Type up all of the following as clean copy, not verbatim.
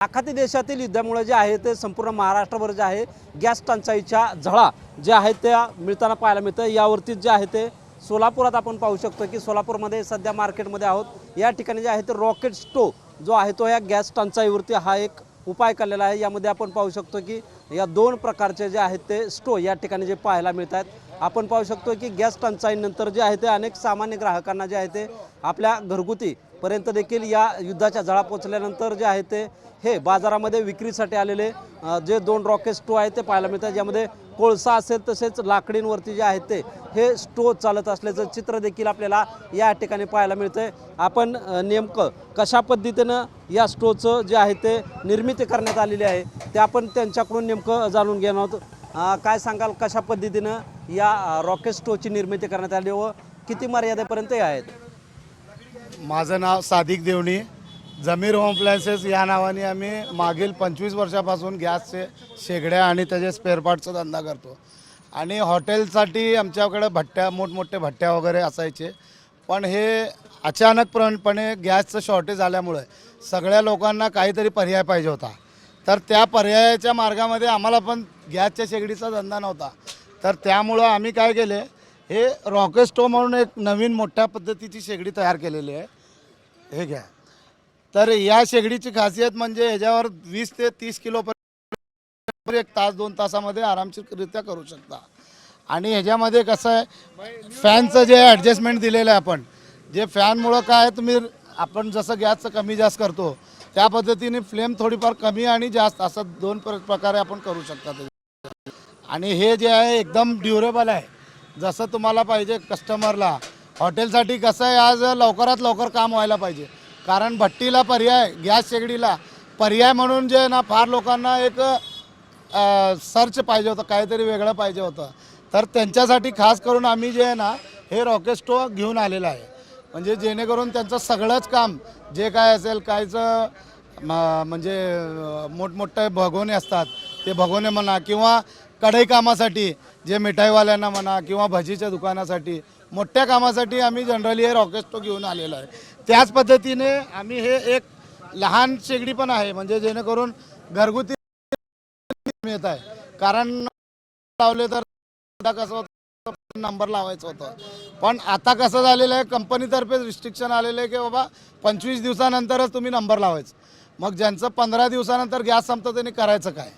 आखाती देशातील युद्धामुळे जे आहे ते संपूर्ण महाराष्ट्रभर जे आहे गॅस टंचाईच्या झळा ज्या आहेत त्या मिळताना पाहायला मिळतं। यावरती जे आहे ते सोलापुरात आपण पाहू शकतो की सोलापूरमध्ये सध्या मार्केटमध्ये आहोत। या ठिकाणी जे आहे ते रॉकेट स्टोव्ह जो आहे तो या गॅस टंचाईवरती हा एक उपाय केलेला आहे। यामध्ये आपण पाहू शकतो की या दोन प्रकारचे जे आहेत ते स्टोव्ह या ठिकाणी जे पाहायला मिळतात। आपण पाहू शकतो की गॅस टंचाईनंतर जे आहे ते अनेक सामान्य ग्राहकांना जे आहे ते आपल्या घरगुती पर्यंत देखील या युद्धाच्या झळा पोचल्यानंतर जे आहे ते हे बाजारामध्ये विक्रीसाठी आलेले जे दोन रॉकेट स्टोव्ह आहेत ते पाहायला मिळतात। ज्यामध्ये कोळसा असेल तसेच लाकडींवरती जे आहेत ते हे स्टोव्ह चालत असल्याचं चित्र देखील आपल्याला या ठिकाणी पाहायला मिळतंय। आपण नेमकं कशा पद्धतीनं या स्टोव्हचं जे आहे ते निर्मिती करण्यात आलेली आहे ते आपण त्यांच्याकडून नेमकं जाणून घेणार आहोत। काय सांगाल कशा पद्धतीनं या रॉकेट स्टोव्हची निर्मिती करण्यात आली व किती मर्यादेपर्यंत आहेत? माझं नाव सादिक देवणी, जमीर होम अप्लायन्सेस या नावाने आम्ही मागील 25 वर्षापासून गॅसचे शेगड्या आणि त्याचे स्पेअर पार्टचा धंदा करतो। आणि हॉटेलसाठी आमच्याकडे भट्ट्या मोठमोठे भट्ट्या वगैरे असायचे, पण हे अचानकपणे गॅसचं शॉर्टेज आल्यामुळे सगळ्या लोकांना काहीतरी पर्याय पाहिजे होता। तर त्या पर्यायाच्या मार्गामध्ये आम्हाला पण गॅसच्या शेगडीचा धंदा नव्हता, तर त्यामुळं आम्ही काय केले, हे रॉकेट स्टोव्ह म्हणून एक नवीन मोठ्या पद्धतीची शेगडी तयार केलेली आहे। हे घ्या। तर या शेगडीची खासियत म्हणजे ह्याच्यावर 20 ते 30 किलोपर्यंत 1 तास 2 तासामध्ये आरामशीररित्या करू शकता। आणि ह्याच्यामध्ये कसं आहे, फॅनचं जे ॲडजस्टमेंट दिलेलं आहे आपण, जे फॅनमुळं काय तुम्ही आपण जसं गॅसचं कमी जास्त करतो त्या पद्धतीने फ्लेम थोडीफार कमी आणि जास्त असं दोन प्रकारे आपण करू शकता। आणि हे जे आहे एकदम ड्युरेबल आहे, जसं तुम्हाला पाहिजे कस्टमरला। हॉटेलसाठी कसं आहे, आज लवकरात लवकर काम व्हायला पाहिजे, कारण भट्टीला पर्याय, गॅस शेगडीला पर्याय म्हणून जे ना फार लोकांना एक सर्च पाहिजे होतं, काहीतरी वेगळं पाहिजे होतं। तर त्यांच्यासाठी खास करून आम्ही जे आहे ना हे रॉकेट स्टोव्ह घेऊन आलेलं आहे, म्हणजे जेणेकरून त्यांचं सगळंच काम जे काय असेल, कायचं म्हणजे मोठमोठे भगोने असतात ते भगोने म्हणा, किंवा कढई कामासाठी जे मिठाईवाल्यांना म्हणा, किंवा भजीच्या दुकानासाठी मोठ्या कामासाठी आम्ही जनरली हे रॉकेट स्टोव्ह घेऊन आलेलो आहे। त्याच पद्धतीने आम्ही हे एक लहान शेगडी पण आहे, म्हणजे जेणेकरून घरगुती मिळत आहे। कारण लावले तर कसं होतं, नंबर लावायचं होतं, पण आता कसं झालेलं आहे, कंपनीतर्फे रिस्ट्रिक्शन आलेलं आहे की बाबा 25 दिवसानंतरच तुम्ही नंबर लावायचं। मग ज्यांचं 15 दिवसानंतर गॅस संपतं त्यांनी करायचं काय?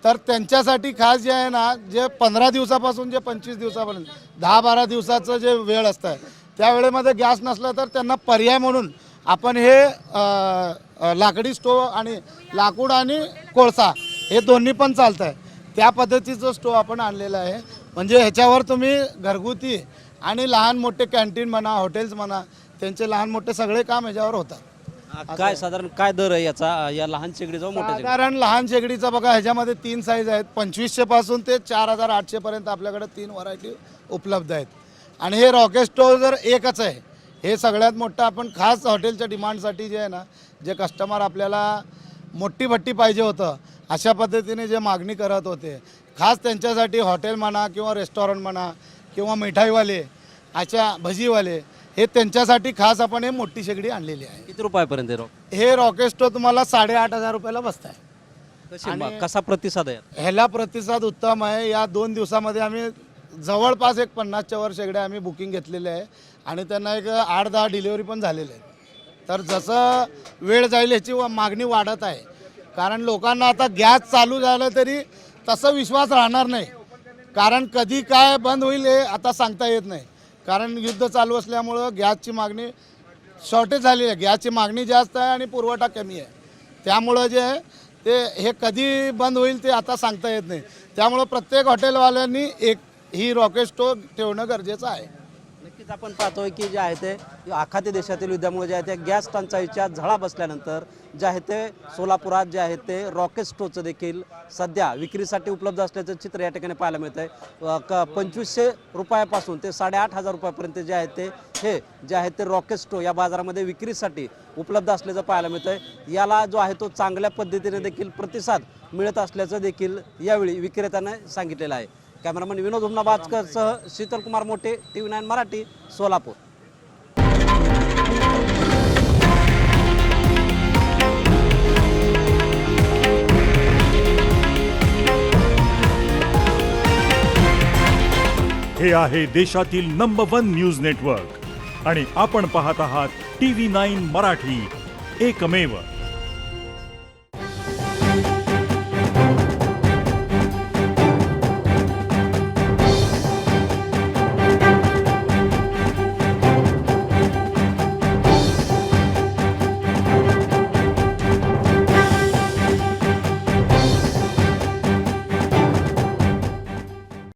तर त्यांच्यासाठी खास जे आहे ना, जे 15 दिवसापासून जे 25 दिवसापर्यंत 10-12 दिवसाचं जे वेळ असतं, त्या वेळेमध्ये गॅस नसला तर त्यांना पर्याय म्हणून आपण हे लाकडी स्टोव्ह आणि लाकूड आणि कोळसा हे दोन्ही पण चालतं आहे, त्या पद्धतीचं स्टोव्ह आपण आणलेलं आहे। म्हणजे ह्याच्यावर तुम्ही घरगुती आणि लहान मोठे कॅन्टीन म्हणा, हॉटेल्स म्हणा, त्यांचे लहान मोठे सगळे काम ह्याच्यावर होतात। काय साधारण काय दर आहे याचा, या लहान शेगडीचा मोठ्या शेगडीचा? साधारण लहान शेगडीचा बघा, ह्याच्यामध्ये 3 साईज आहेत, 2500 पासून ते 4800 पर्यंत आपल्याकडे 3 व्हरायटी उपलब्ध आहेत। आणि हे रॉकेट स्टोव्ह जर एकच आहे, हे सगळ्यात मोठं आपण खास हॉटेलच्या डिमांडसाठी जे आहे ना, जे कस्टमर आपल्याला मोठी भट्टी पाहिजे होतं अशा पद्धतीने जे मागणी करत होते, खास त्यांच्यासाठी हॉटेल म्हणा, किंवा रेस्टॉरंट म्हणा, किंवा मिठाईवाले, अशा भजीवाले, हे त्यांच्यासाठी खास आपण हे मोठी शेगडी आणलेली आहे। किती रुपयापर्यंत हे रॉकेट स्टोव्ह तुम्हाला 8500 रुपयाला बसत आहे। कसा प्रतिसाद आहे? ह्याला प्रतिसाद उत्तम आहे। या 2 दिवसामध्ये आम्ही जवळपास एक 50च्या वर शेगड्या आम्ही बुकिंग घेतलेले आहे, आणि त्यांना एक 8-10 डिलिव्हरी पण झालेले आहेत। तर जसं वेळ जाईल ह्याची मागणी वाढत आहे, कारण लोकांना आता गॅस चालू झालं तरी तसं विश्वास राहणार नाही, कारण कधी काय बंद होईल हे आता सांगता येत नाही। कारण युद्ध चालू असल्यामुळं गॅसची मागणी शॉर्टेज झाली आहे, गॅसची मागणी जास्त आहे आणि पुरवठा कमी आहे, त्यामुळं जे आहे ते हे कधी बंद होईल ते आता सांगता येत नाही। त्यामुळं प्रत्येक हॉटेलवाल्यांनी एक ही रॉकेट स्टोव्ह ठेवणं गरजेचं आहे। नक्कीच आपण पाहतोय की जे आहे ते आखाती देशातील युद्धामुळे जे आहे ते गॅस टंचाईच्या झळा बसल्यानंतर जे आहे ते सोलापुरात जे आहे ते रॉकेट स्टोव्हचं देखील सध्या विक्रीसाठी उपलब्ध असल्याचं चित्र या ठिकाणी पाहायला मिळत आहे। 2500 रुपयापासून ते 8500 रुपयापर्यंत जे आहे ते हे जे आहे ते रॉकेट स्टोव्ह या बाजारामध्ये विक्रीसाठी उपलब्ध असल्याचं पाहायला मिळत आहे। याला जो आहे तो चांगल्या पद्धतीने देखील प्रतिसाद मिळत असल्याचं देखील यावेळी विक्रेत्याने सांगितलेलं आहे। कॅमेरामन विनोद हुमनाबादकरसह शीतल कुमार मोटे, TV9 मराठी, सोलापूर। हे आहे देशातील नंबर 1 न्यूज नेटवर्क आणि आपण पाहत आहात TV9 मराठी, एकमेव.